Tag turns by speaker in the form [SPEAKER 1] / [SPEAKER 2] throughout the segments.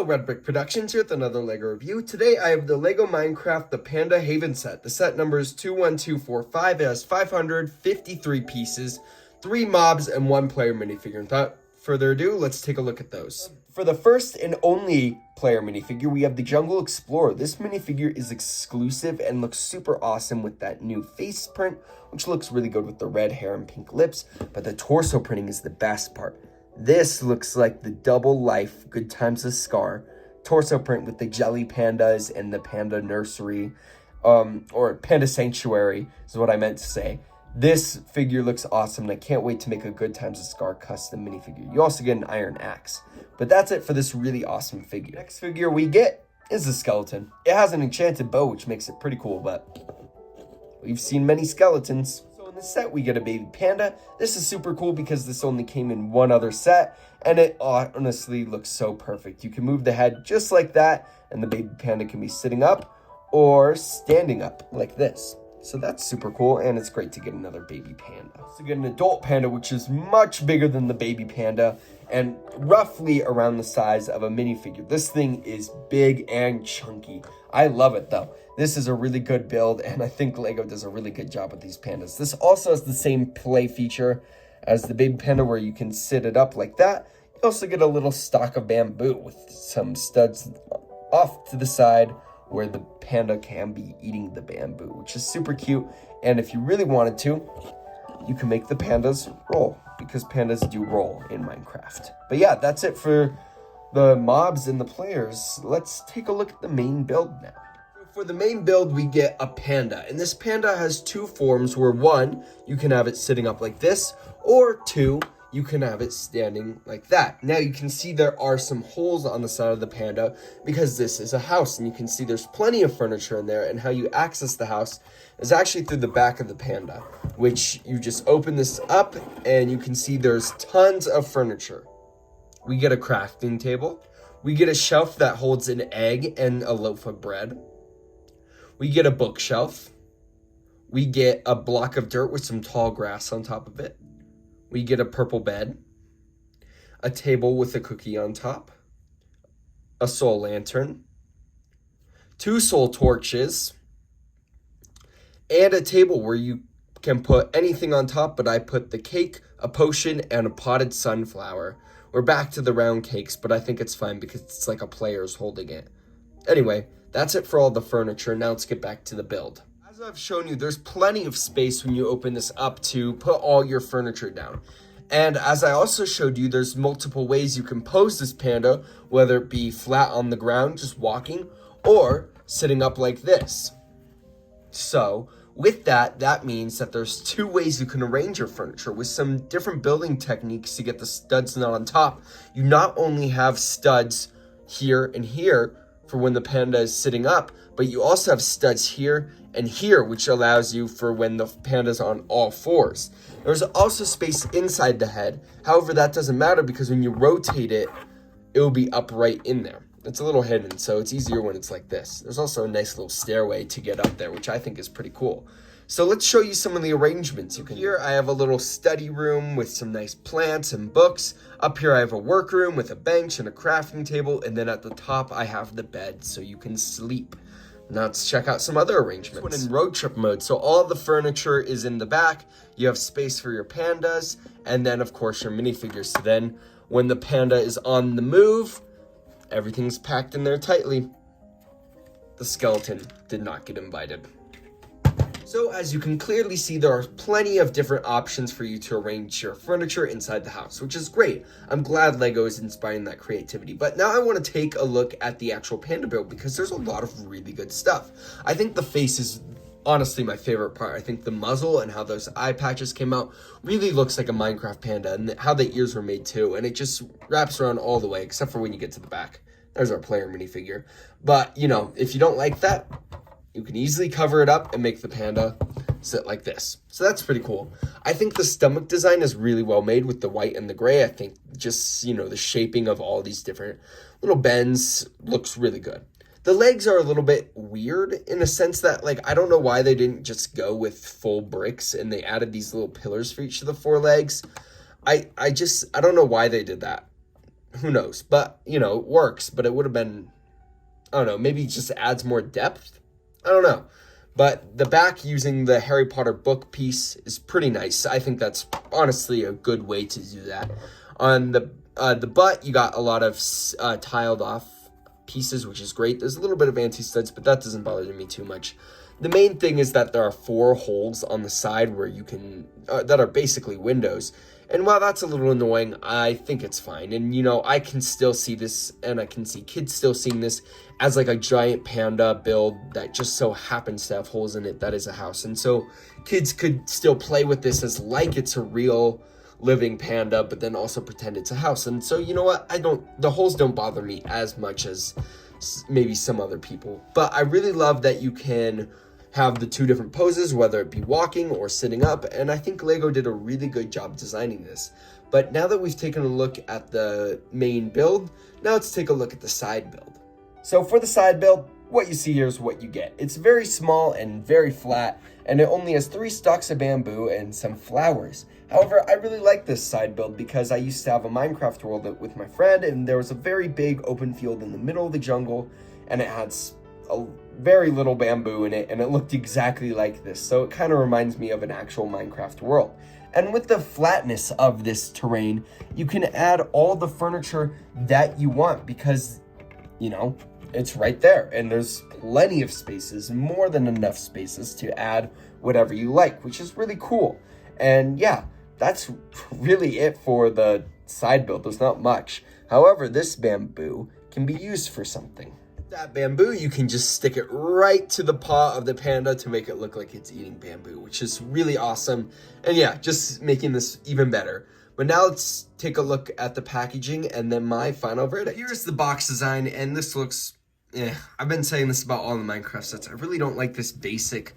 [SPEAKER 1] Hello, Red Brick Productions here with another LEGO review. Today I have the LEGO Minecraft The Panda Haven set. The set number is 21245. It has 553 pieces, 3 mobs, and 1 player minifigure. Without further ado, let's take a look at those. For the first and only player minifigure, we have the Jungle Explorer. This minifigure is exclusive and looks super awesome with that new face print, which looks really good with the red hair and pink lips, but the torso printing is the best part. This looks like the double life Good Times of Scar torso print with the jelly pandas and the panda nursery, or panda sanctuary is what I meant to say. This figure looks awesome, and I can't wait to make a Good Times of Scar custom minifigure. You also get an iron axe. But that's it for this really awesome figure. Next figure we get is the skeleton. It has an enchanted bow, which makes it pretty cool, but we've seen many skeletons. In the set, we get a baby panda. This is super cool because this only came in one other set, and it honestly looks so perfect. You can move the head just like that, and the baby panda can be sitting up or standing up like this. So that's super cool, and it's great to get another baby panda. Also get an adult panda, which is much bigger than the baby panda, and roughly around the size of a minifigure. This thing is big and chunky. I love it though. This is a really good build, and I think LEGO does a really good job with these pandas. This also has the same play feature as the baby panda where you can sit it up like that. You also get a little stalk of bamboo with some studs off to the side where the panda can be eating the bamboo, which is super cute. And if you really wanted to, you can make the pandas roll, because pandas do roll in Minecraft. But yeah, that's it for the mobs and the players. Let's take a look at the main build now. For the main build, we get a panda, and this panda has 2 forms where 1, you can have it sitting up like this, or 2, you can have it standing like that. Now you can see there are some holes on the side of the panda because this is a house, and you can see there's plenty of furniture in there, and how you access the house is actually through the back of the panda, which you just open this up and you can see there's tons of furniture. We get a crafting table. We get a shelf that holds an egg and a loaf of bread. We get a bookshelf. We get a block of dirt with some tall grass on top of it. We get a purple bed, a table with a cookie on top, a soul lantern, 2 soul torches, and a table where you can put anything on top, but I put the cake, a potion, and a potted sunflower. We're back to the round cakes, but I think it's fine because it's like a player's holding it. Anyway, that's it for all the furniture. Now let's get back to the build. As I've shown you, there's plenty of space when you open this up to put all your furniture down. And as I also showed you, there's multiple ways you can pose this panda, whether it be flat on the ground, just walking, or sitting up like this. So with that, that means that there's 2 ways you can arrange your furniture. With some different building techniques to get the studs not on top, you not only have studs here and here for when the panda is sitting up, but you also have studs here and here, which allows you for when the panda's on all 4s. There's also space inside the head. However, that doesn't matter because when you rotate it, it will be upright in there. It's a little hidden, so it's easier when it's like this. There's also a nice little stairway to get up there, which I think is pretty cool. So let's show you some of the arrangements you can do. Here I have a little study room with some nice plants and books. Up here I have a workroom with a bench and a crafting table, and then at the top I have the bed so you can sleep. Now let's check out some other arrangements. This one in road trip mode, so all the furniture is in the back. You have space for your pandas, and then of course your minifigures. So then when the panda is on the move, everything's packed in there tightly. The skeleton did not get invited. So as you can clearly see, there are plenty of different options for you to arrange your furniture inside the house, which is great. I'm glad LEGO is inspiring that creativity. But now I want to take a look at the actual panda build because there's a lot of really good stuff. I think the face is honestly my favorite part. I think the muzzle and how those eye patches came out really looks like a Minecraft panda, and how the ears were made too. And it just wraps around all the way, except for when you get to the back. There's our player minifigure. But, you know, if you don't like that, you can easily cover it up and make the panda sit like this. So that's pretty cool. I think the stomach design is really well made with the white and the gray. I think just, you know, the shaping of all these different little bends looks really good. The legs are a little bit weird in a sense that, like, I don't know why they didn't just go with full bricks and they added these little pillars for each of the 4 legs. I don't know why they did that. who knows? But, you know, it works, but it would have been, I don't know, maybe it just adds more depth. I don't know. But the back using the Harry Potter book piece is pretty nice. I think that's honestly a good way to do that. On the butt, you got a lot of tiled off pieces, which is great. There's a little bit of anti-studs, but that doesn't bother me too much. The main thing is that there are 4 holes on the side where you can, that are basically windows. And while that's a little annoying, I think it's fine. And, you know, I can still see this, and I can see kids still seeing this as like a giant panda build that just so happens to have holes in it that is a house. And so kids could still play with this as like it's a real living panda, but then also pretend it's a house. And so, you know what, the holes don't bother me as much as maybe some other people. But I really love that you can have the 2 different poses, whether it be walking or sitting up, and I think Lego did a really good job designing this. But now that we've taken a look at the main build, now let's take a look at the side build. So for the side build, what you see here is what you get. It's very small and very flat, and it only has 3 stalks of bamboo and some flowers. However, I really like this side build because I used to have a Minecraft world with my friend, and there was a very big open field in the middle of the jungle, and it had a very little bamboo in it, and it looked exactly like this. So it kind of reminds me of an actual Minecraft world. And with the flatness of this terrain, you can add all the furniture that you want because, you know, it's right there, and there's plenty of spaces, more than enough spaces to add whatever you like, which is really cool. And yeah, that's really it for the side build. There's not much. However, this bamboo can be used for something. That bamboo, you can just stick it right to the paw of the panda to make it look like it's eating bamboo, which is really awesome. And yeah, just making this even better. But now let's take a look at the packaging and then my final verdict. Here's the box design, and this looks, I've been saying this about all the Minecraft sets. I really don't like this basic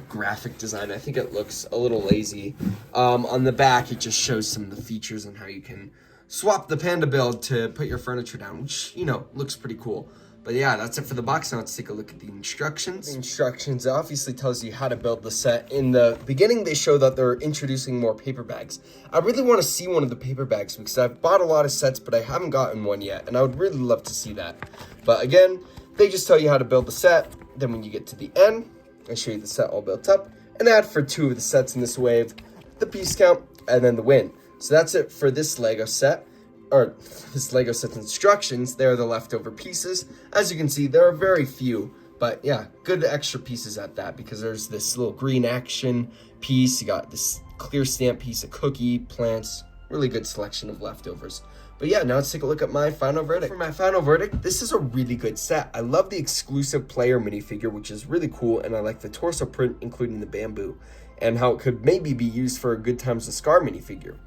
[SPEAKER 1] graphic design. I think it looks a little lazy. On the back, it just shows some of the features and how you can swap the panda build to put your furniture down, which, you know, looks pretty cool. But yeah, that's it for the box. Now let's take a look at the instructions. The instructions obviously tells you how to build the set. In the beginning, they show that they're introducing more paper bags. I really want to see one of the paper bags because I've bought a lot of sets, but I haven't gotten one yet, and I would really love to see that. But again, they just tell you how to build the set. Then when you get to the end, I show you the set all built up, and add for 2 of the sets in this wave, the piece count, and then the win. So that's it for this Lego set. Or this Lego set's instructions. They're the leftover pieces. As you can see, there are very few, but yeah, good extra pieces at that, because there's this little green action piece, you got this clear stamp piece, a cookie, plants, really good selection of leftovers. But yeah, now let's take a look at my final verdict. For my final verdict, this is a really good set. I love the exclusive player minifigure, which is really cool, and I like the torso print, including the bamboo, and how it could maybe be used for a Good Times to Scar minifigure.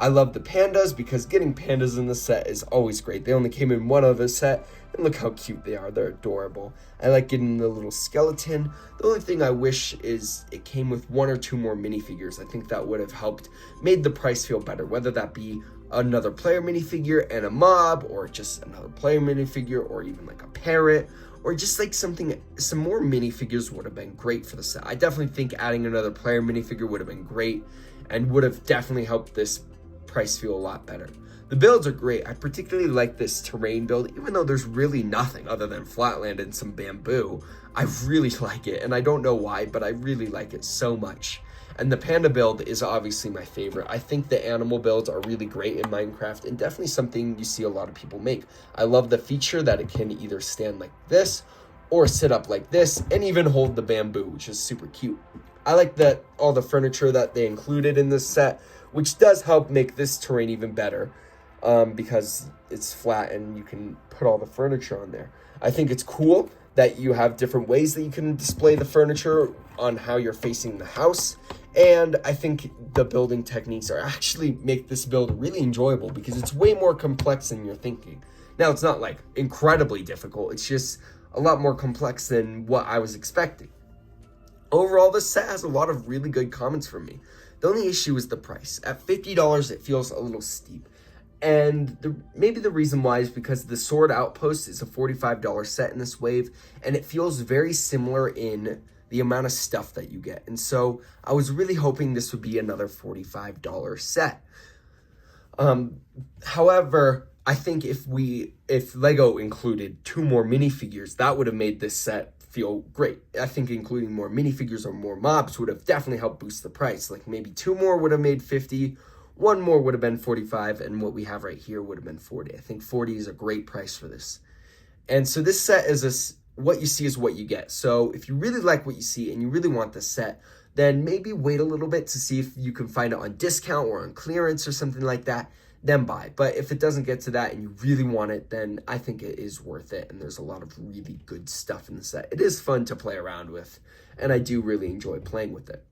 [SPEAKER 1] I love the pandas because getting pandas in the set is always great. They only came in one other set, and look how cute they are. They're adorable. I like getting the little skeleton. The only thing I wish is it came with 1 or 2 more minifigures. I think that would have helped, made the price feel better, whether that be another player minifigure and a mob, or just another player minifigure, or even like a parrot, or just like some more minifigures would have been great for the set. I definitely think adding another player minifigure would have been great and would have definitely helped this price feel a lot better. The builds are great. I particularly like this terrain build, even though there's really nothing other than flatland and some bamboo. I really like it, and I don't know why, but I really like it so much. And the panda build is obviously my favorite. I think the animal builds are really great in Minecraft, and definitely something you see a lot of people make. I love the feature that it can either stand like this or sit up like this and even hold the bamboo, which is super cute. I like that all the furniture that they included in this set, which does help make this terrain even better, because it's flat and you can put all the furniture on there. I think it's cool that you have different ways that you can display the furniture on how you're facing the house. And I think the building techniques are actually make this build really enjoyable because it's way more complex than you're thinking. Now, it's not like incredibly difficult. It's just a lot more complex than what I was expecting. Overall, this set has a lot of really good comments from me. The only issue is the price. At $50, it feels a little steep. And maybe the reason why is because the Sword Outpost is a $45 set in this wave, and it feels very similar in the amount of stuff that you get. And so I was really hoping this would be another $45 set. However, I think if Lego included 2 more minifigures, that would have made this set feel great. I think including more minifigures or more mobs would have definitely helped boost the price. Like maybe 2 more would have made 50, 1 more would have been 45, and what we have right here would have been 40. I think 40 is a great price for this. And so this set is what you see is what you get. So if you really like what you see and you really want this set, then maybe wait a little bit to see if you can find it on discount or on clearance or something like that, then buy. But if it doesn't get to that and you really want it, then I think it is worth it, and there's a lot of really good stuff in the set. It is fun to play around with, and I do really enjoy playing with it.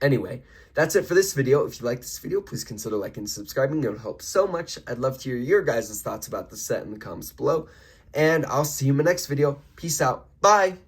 [SPEAKER 1] Anyway, that's it for this video. If you like this video, please consider liking and subscribing. It would help so much. I'd love to hear your guys' thoughts about the set in the comments below, and I'll see you in my next video. Peace out. Bye.